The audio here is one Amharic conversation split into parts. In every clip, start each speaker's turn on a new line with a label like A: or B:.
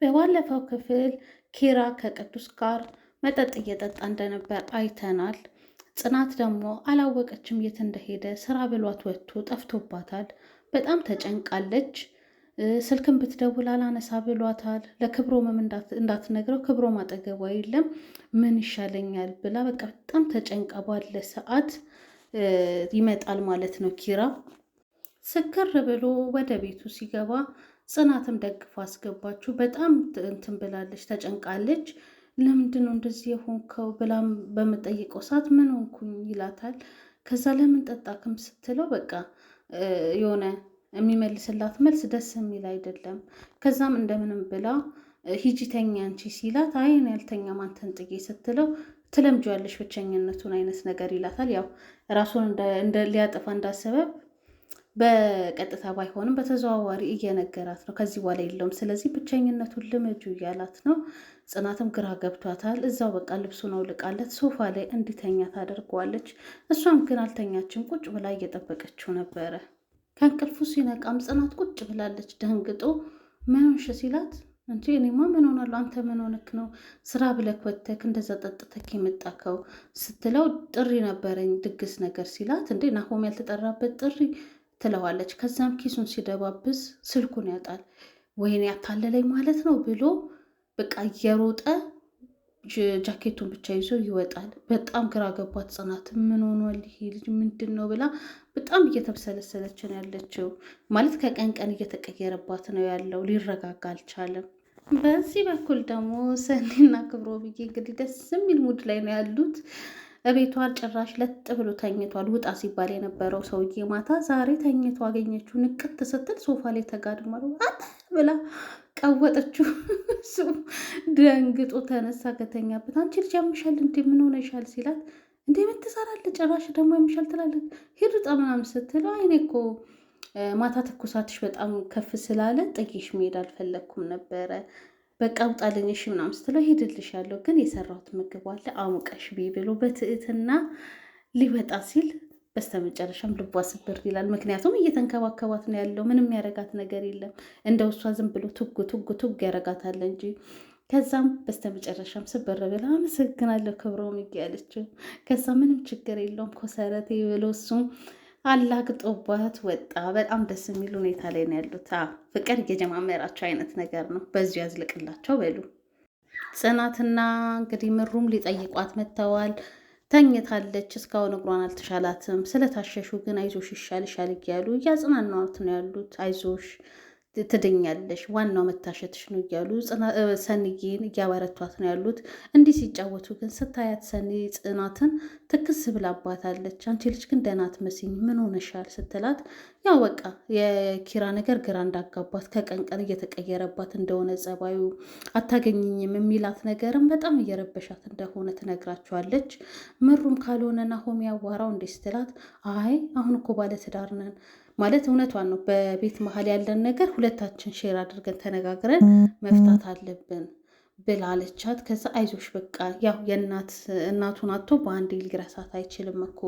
A: በባለፈው ክፍል ኪራ ከቅዱስ ጋር መጠጥ እየጠጣ እንደነበር አይተናል። ጽናት ደግሞ አላወቀችም የት እንደሄደ። ስራ ብሏት ወጥቶ ጠፍቶባታል። በጣም ተጨንቃለች። ስልክን ብትደውል አላነሳ ብሏታል። ለክብሮምም እንዳትነግረው ክብሮም አጠገቧ የለም። ምን ይሻለኛል ብላ በቃ በጣም ተጨንቃ ባለ ሰዓት ይመጣል ማለት ነው ኪራ። ስክር ብሎ ወደ ቤቱ ሲገባ ጽናትም ደግፎ አስገባችሁ። በጣም እንትን ብላለች፣ ተጨንቃለች። ለምንድን ነው እንደዚህ የሆንከው ብላም በምጠይቀው ሰዓት ምን ሆንኩኝ ይላታል። ከዛ ለምን ጠጣክም ስትለው በቃ የሆነ የሚመልስላት መልስ ደስ የሚል አይደለም። ከዛም እንደምንም ብላ ሂጂ ተኛ አንቺ ሲላት አይን ያልተኛም አንተን ጥጌ ስትለው ትለምጂዋለሽ ብቸኝነቱን አይነት ነገር ይላታል። ያው ራሱን ሊያጠፋ እንዳሰበብ በቀጥታ ባይሆንም በተዘዋዋሪ እየነገራት ነው። ከዚህ በኋላ የለውም፣ ስለዚህ ብቸኝነቱን ልመጁ እያላት ነው። ጽናትም ግራ ገብቷታል። እዛው በቃ ልብሱን አውልቃለት ሶፋ ላይ እንዲተኛ ታደርገዋለች። እሷም ግን አልተኛችም፣ ቁጭ ብላ እየጠበቀችው ነበረ። ከእንቅልፉ ሲነቃም ጽናት ቁጭ ብላለች። ደንግጦ ምን ሆንሽ ሲላት እንጂ እኔማ ምን ሆናለሁ? አንተ ምን ሆነክ ነው? ስራ ብለክ ወተክ እንደዛ ጠጥተክ የመጣከው ስትለው ጥሪ ነበረኝ ድግስ ነገር ሲላት እንዴ ናሆም ያልተጠራበት ጥሪ ትለዋለች። ከዛም ኪሱን ሲደባብስ ስልኩን ያጣል። ወይኔ ያታለለኝ ማለት ነው ብሎ በቃ እየሮጠ ጃኬቱን ብቻ ይዞ ይወጣል። በጣም ግራ ገባት ጽናት። ምን ሆኗል ይሄ ልጅ ምንድን ነው ብላ በጣም እየተብሰለሰለች ነው ያለችው። ማለት ከቀን ቀን እየተቀየረባት ነው ያለው። ሊረጋጋ አልቻለም። በዚህ በኩል ደግሞ ሰኒና ክብሮ ብዬ እንግዲህ ደስ የሚል ሙድ ላይ ነው ያሉት። እቤቷ ጭራሽ ለጥ ብሎ ተኝቷል። ውጣ ሲባል የነበረው ሰውዬ ማታ ዛሬ ተኝቶ አገኘችው። ንቅት ስትል ሶፋ ላይ ተጋድሟል። ብላ ቀወጠችው። እሱ ደንግጦ ተነሳ ከተኛበት። አንቺ ልጅ ያምሻል እንዴ? ምን ሆነሻል ሲላት እንዴ ምን ትሰራለህ? ጭራሽ ደግሞ ያምሻል ትላለች። ሂድ ውጣ ምናምን ስትለው አይኔ እኮ ማታ ትኩሳትሽ በጣም ከፍ ስላለ ጥዬሽ መሄድ አልፈለግኩም ነበረ፣ በቃ ውጣልኝ እሺ ምናምን ስትለው ሄድልሻለሁ፣ ግን የሰራሁት ምግብ አለ አሙቀሽ ቢ ብሎ በትዕትና ሊወጣ ሲል በስተመጨረሻም ልቧ ስብር ይላል። ምክንያቱም እየተንከባከባት ነው ያለው። ምንም ያረጋት ነገር የለም። እንደው እሷ ዝም ብሎ ቱግ ቱግ ቱግ ያረጋታል እንጂ። ከዛም በስተመጨረሻም ስብር ብላ አመሰግናለሁ ክብሮም ያለችው። ከዛ ምንም ችግር የለውም ኮሰረቴ ብሎ እሱም አላግጦባት ወጣ። በጣም ደስ የሚል ሁኔታ ላይ ነው ያሉት። ፍቅር እየጀማመራቸው አይነት ነገር ነው። በዚሁ ያዝልቅላቸው በሉ። ጽናትና እንግዲህ ምሩም ሊጠይቋት መጥተዋል። ተኝታለች። እስካሁን እግሯን አልተሻላትም። ስለታሸሹ ግን አይዞሽ ይሻልሻል እያሉ እያጽናኗት ነው ያሉት። አይዞሽ ትድኛለሽ፣ ዋናው መታሸትሽ ነው እያሉ ሰኒዬን እያበረቷት ነው ያሉት። እንዲህ ሲጫወቱ ግን ስታያት ሰኒ ጽናትን ትክስ ብላባታለች። አንቺ ልጅ ግን ደህና አትመስይም፣ ምን ሆነሻል ስትላት ያው በቃ የኪራ ነገር ግራ እንዳጋባት ከቀን ቀን እየተቀየረባት እንደሆነ ጸባዩ፣ አታገኝኝም የሚላት ነገርም በጣም እየረበሻት እንደሆነ ትነግራቸዋለች። ምሩም ካልሆነ ናሆም ያዋራው እንዴ ስትላት አይ አሁን እኮ ባለትዳር ነን ማለት እውነቷን ነው። በቤት መሀል ያለን ነገር ሁለታችን ሼር አድርገን ተነጋግረን መፍታት አለብን ብላለቻት። ከዛ አይዞሽ በቃ ያው እናቱን አቶ በአንዴ ሊረሳት አይችልም እኮ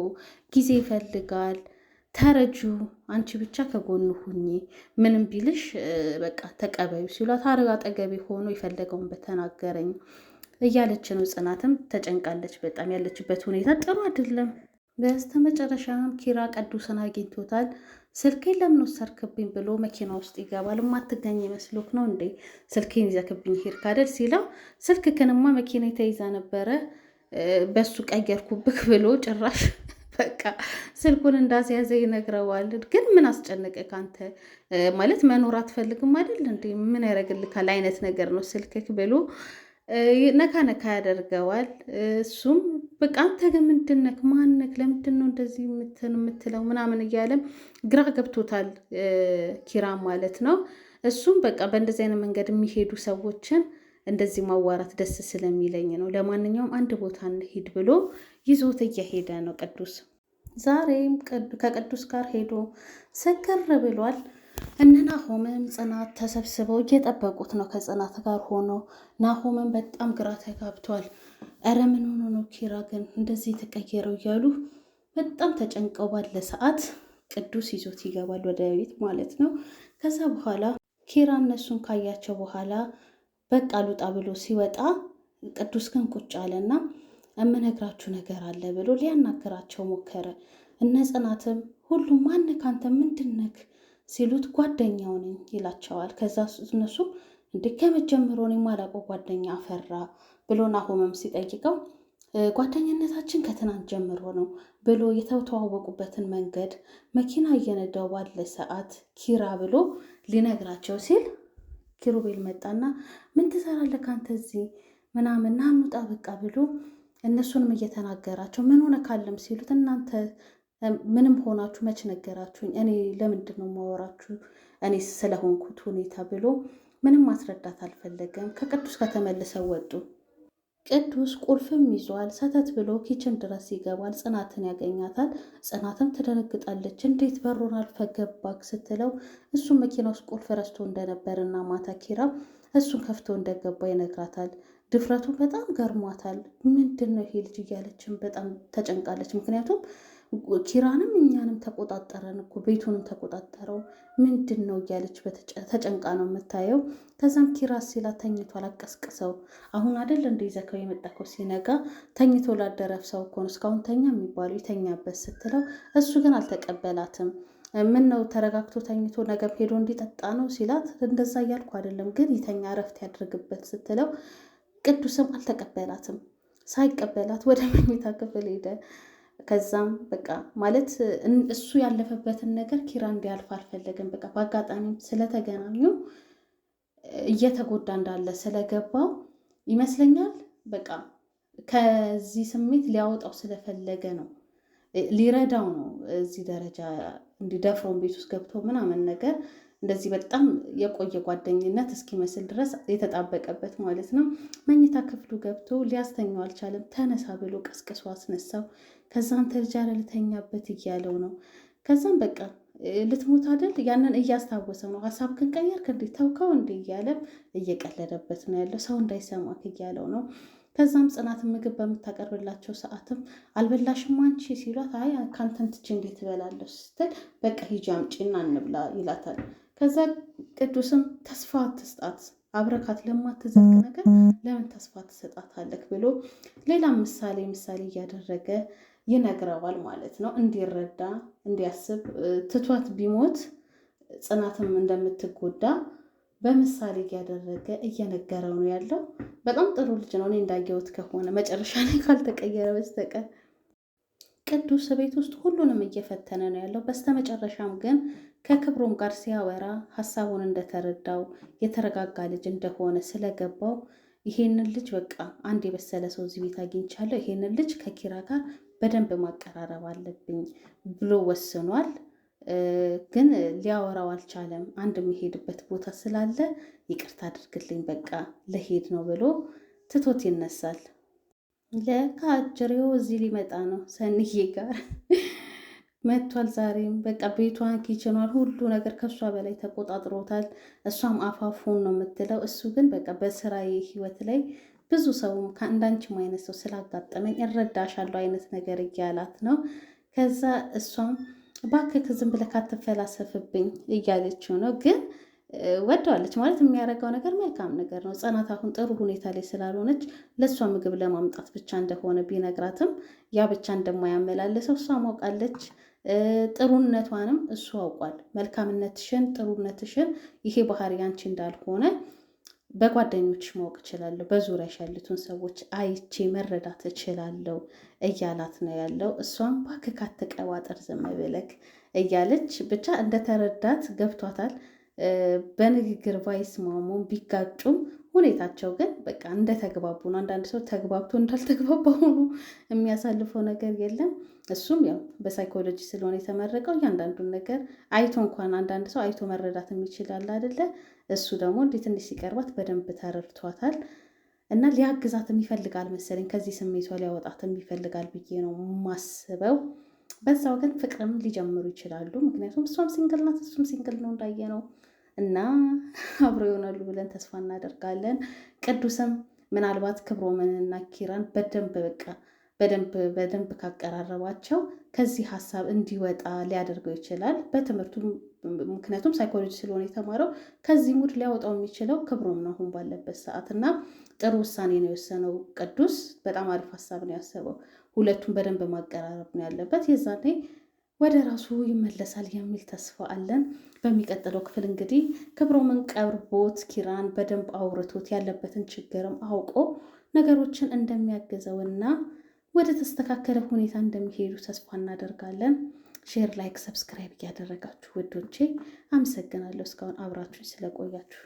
A: ጊዜ ይፈልጋል፣ ተረጁ፣ አንቺ ብቻ ከጎኑ ሁኚ፣ ምንም ቢልሽ በቃ ተቀበዩ ሲሏት አረጋ አጠገቤ ሆኖ የፈለገውን በተናገረኝ እያለች ነው። ጽናትም ተጨንቃለች በጣም። ያለችበት ሁኔታ ጥሩ አይደለም። በስተመጨረሻም ኪራ ቅዱስን አግኝቶታል። ስልኬን ለምን ወሰድክብኝ ብሎ መኪና ውስጥ ይገባል። የማትገኝ መስሎክ ነው እንዴ ስልኬን ይዘክብኝ ሄድክ አይደል ሲለው ስልክህንማ መኪና ተይዛ ነበረ በሱ ቀየርኩብክ ብሎ ጭራሽ በቃ ስልኩን እንዳስያዘ ይነግረዋል። ግን ምን አስጨነቀ ካንተ ማለት መኖር አትፈልግም አይደል እንዴ ምን ያደርግልካል አይነት ነገር ነው ስልክክ ብሎ ነካ ነካ ያደርገዋል። እሱም በቃ አንተ ግን ምንድነክ ማነክ ለምንድን ነው እንደዚህ የምትለው ምናምን እያለም ግራ ገብቶታል ኪራ ማለት ነው። እሱም በቃ በእንደዚህ አይነት መንገድ የሚሄዱ ሰዎችን እንደዚህ ማዋራት ደስ ስለሚለኝ ነው፣ ለማንኛውም አንድ ቦታ እንሂድ ብሎ ይዞት እየሄደ ነው ቅዱስ። ዛሬም ከቅዱስ ጋር ሄዶ ሰከር ብሏል። እነ ናሆምም ጽናት ተሰብስበው እየጠበቁት ነው ከጽናት ጋር ሆኖ። ናሆምም በጣም ግራ ተጋብቷል። እረ ምን ሆኖ ነው ኪራ ግን እንደዚህ የተቀየረው እያሉ በጣም ተጨንቀው ባለ ሰዓት ቅዱስ ይዞት ይገባል ወደ ቤት ማለት ነው። ከዛ በኋላ ኪራ እነሱን ካያቸው በኋላ በቃ ልውጣ ብሎ ሲወጣ ቅዱስ ግን ቁጭ አለና የምነግራችሁ ነገር አለ ብሎ ሊያናግራቸው ሞከረ። እነ ጽናትም ሁሉም ማነህ አንተ ምንድነክ ሲሉት ጓደኛው ነኝ ይላቸዋል። ከዛ እነሱ እንዴ ከመጀመሩ እኔ የማላውቀው ጓደኛ አፈራ ብሎ ናሆምም ሲጠይቀው ጓደኝነታችን ከትናንት ጀምሮ ነው ብሎ የተተዋወቁበትን መንገድ መኪና እየነዳው ባለ ሰዓት ኪራ ብሎ ሊነግራቸው ሲል ኪሩቤል መጣና ምን ትሰራለህ ካንተ እዚህ ምናምን ና እንውጣ በቃ ብሎ እነሱንም እየተናገራቸው ምን ሆነ ካለም ሲሉት እናንተ ምንም ሆናችሁ መች ነገራችሁኝ? እኔ ለምንድን ነው ማወራችሁ እኔ ስለሆንኩት ሁኔታ ብሎ ምንም ማስረዳት አልፈለገም። ከቅዱስ ከተመልሰው ወጡ። ቅዱስ ቁልፍም ይዟል። ሰተት ብሎ ኪችን ድረስ ይገባል። ጽናትን ያገኛታል። ጽናትም ትደነግጣለች። እንዴት በሩን አልፈህ ገባክ ስትለው እሱም መኪና ውስጥ ቁልፍ ረስቶ እንደነበርና ማታ ኪራ እሱን ከፍቶ እንደገባ ይነግራታል። ድፍረቱ በጣም ገርሟታል። ምንድን ነው ይሄ ልጅ እያለችም በጣም ተጨንቃለች። ምክንያቱም ኪራንም እኛንም ተቆጣጠረን እኮ ቤቱንም ተቆጣጠረው ምንድን ነው እያለች ተጨንቃ ነው የምታየው። ከዛም ኪራ ሲላ ተኝቷል፣ አቀስቅሰው አሁን አይደል እንደ ይዘከው የመጣከው ሲነጋ ተኝቶ ላደረፍ ሰው እኮ ነው እስካሁን ተኛ የሚባለው ይተኛበት ስትለው እሱ ግን አልተቀበላትም። ምን ነው ተረጋግቶ ተኝቶ ነገም ሄዶ እንዲጠጣ ነው ሲላት እንደዛ እያልኩ አይደለም ግን ይተኛ እረፍት ያድርግበት ስትለው ቅዱስም አልተቀበላትም። ሳይቀበላት ወደ መኝታ ክፍል ሄደ። ከዛም በቃ ማለት እሱ ያለፈበትን ነገር ኪራ እንዲያልፍ አልፈለገም። በቃ በአጋጣሚ ስለተገናኙ እየተጎዳ እንዳለ ስለገባው ይመስለኛል በቃ ከዚህ ስሜት ሊያወጣው ስለፈለገ ነው፣ ሊረዳው ነው እዚህ ደረጃ እንዲደፍረውን ቤት ውስጥ ገብቶ ምናምን ነገር እንደዚህ በጣም የቆየ ጓደኝነት እስኪመስል ድረስ የተጣበቀበት ማለት ነው። መኝታ ክፍሉ ገብቶ ሊያስተኛው አልቻለም። ተነሳ ብሎ ቀስቅሶ አስነሳው። ከዛም ተልጃለ ልተኛበት እያለው ነው። ከዛም በቃ ልትሞት አይደል ያንን እያስታወሰው ነው። ሀሳብ ክንቀየርክ እንዴ ተውከው እንዴ እያለም እየቀለደበት ነው ያለው። ሰው እንዳይሰማክ እያለው ነው። ከዛም ጽናትን ምግብ በምታቀርብላቸው ሰዓትም አልበላሽም አንቺ ሲሏት አይ ካንተን ትቼ እንዴት እበላለሁ ስትል በቃ ሂጂ አምጪና እንብላ ይላታል። ከዛ ቅዱስም ተስፋ አትስጣት አብረካት ለማትዘልቅ ነገር ለምን ተስፋ ትሰጣታለክ ብሎ ሌላ ምሳሌ እያደረገ ይነግረዋል ማለት ነው። እንዲረዳ እንዲያስብ ትቷት ቢሞት ጽናትም እንደምትጎዳ በምሳሌ እያደረገ እየነገረው ነው ያለው። በጣም ጥሩ ልጅ ነው እኔ እንዳየሁት ከሆነ መጨረሻ ላይ ካልተቀየረ በስተቀር። ቅዱስ ቤት ውስጥ ሁሉንም እየፈተነ ነው ያለው። በስተመጨረሻም ግን ከክብሮም ጋር ሲያወራ ሀሳቡን እንደተረዳው የተረጋጋ ልጅ እንደሆነ ስለገባው ይሄንን ልጅ በቃ አንድ የበሰለ ሰው እዚህ ቤት አግኝቻለሁ፣ ይሄንን ልጅ ከኪራ ጋር በደንብ ማቀራረብ አለብኝ ብሎ ወስኗል። ግን ሊያወራው አልቻለም። አንድ የሚሄድበት ቦታ ስላለ ይቅርታ አድርግልኝ በቃ ለሄድ ነው ብሎ ትቶት ይነሳል። ለካጅሬው እዚህ ሊመጣ ነው ሰንዬ ጋር መጥቷል። ዛሬም በቃ ቤቷን ኪችኗን ሁሉ ነገር ከእሷ በላይ ተቆጣጥሮታል። እሷም አፋፉን ነው የምትለው። እሱ ግን በቃ በስራዬ ህይወት ላይ ብዙ ሰውም ከአንዳንችም አይነት ሰው ስላጋጠመኝ እረዳሻለሁ አይነት ነገር እያላት ነው። ከዛ እሷም እባክህ ዝም ብለህ ካትፈላሰፍብኝ እያለችው ነው። ግን ወደዋለች ማለት የሚያደርገው ነገር መልካም ነገር ነው። ጽናት አሁን ጥሩ ሁኔታ ላይ ስላልሆነች ለእሷ ምግብ ለማምጣት ብቻ እንደሆነ ቢነግራትም ያ ብቻ እንደማያመላለሰው እሷ ማውቃለች። ጥሩነቷንም እሱ አውቋል። መልካምነትሽን፣ ጥሩነትሽን ይሄ ባህሪ አንቺ እንዳልሆነ በጓደኞችሽ ማወቅ እችላለሁ፣ በዙሪያሽ ያሉትን ሰዎች አይቼ መረዳት እችላለሁ እያላት ነው ያለው። እሷም እባክህ አትቀባጥር ዝም ብለክ እያለች ብቻ እንደተረዳት ገብቷታል። በንግግር ባይስማሙም ቢጋጩም ሁኔታቸው ግን በቃ እንደተግባቡ ነው። አንዳንድ ሰው ተግባብቶ እንዳልተግባባ ሆኖ የሚያሳልፈው ነገር የለም። እሱም ያው በሳይኮሎጂ ስለሆነ የተመረቀው እያንዳንዱን ነገር አይቶ እንኳን አንዳንድ ሰው አይቶ መረዳት የሚችላል አይደለ? እሱ ደግሞ እንዴት ትንሽ ሲቀርባት በደንብ ተረድቷታል እና ሊያግዛትም ይፈልጋል መሰለኝ። ከዚህ ስሜቷ ሊያወጣትም ይፈልጋል ብዬ ነው ማስበው። በዛው ግን ፍቅርም ሊጀምሩ ይችላሉ። ምክንያቱም እሷም ሲንግል ናት፣ እሱም ሲንግል ነው እንዳየ ነው እና አብረው ይሆናሉ ብለን ተስፋ እናደርጋለን። ቅዱስም ምናልባት ክብሮምንና ኪራን በደንብ በቃ በደንብ ካቀራረባቸው ከዚህ ሀሳብ እንዲወጣ ሊያደርገው ይችላል። በትምህርቱ ምክንያቱም ሳይኮሎጂ ስለሆነ የተማረው ከዚህ ሙድ ሊያወጣው የሚችለው ክብሮም ነው አሁን ባለበት ሰዓት እና ጥሩ ውሳኔ ነው የወሰነው ቅዱስ። በጣም አሪፍ ሀሳብ ነው ያሰበው። ሁለቱም በደንብ ማቀራረብ ነው ያለበት። የዛኔ ወደ ራሱ ይመለሳል የሚል ተስፋ አለን። በሚቀጥለው ክፍል እንግዲህ ክብሮምን ቀርቦት ኪራን በደንብ አውርቶት ያለበትን ችግርም አውቆ ነገሮችን እንደሚያግዘውና ወደ ተስተካከለ ሁኔታ እንደሚሄዱ ተስፋ እናደርጋለን። ሼር፣ ላይክ፣ ሰብስክራይብ እያደረጋችሁ ውዶቼ አመሰግናለሁ እስካሁን አብራችሁ ስለቆያችሁ።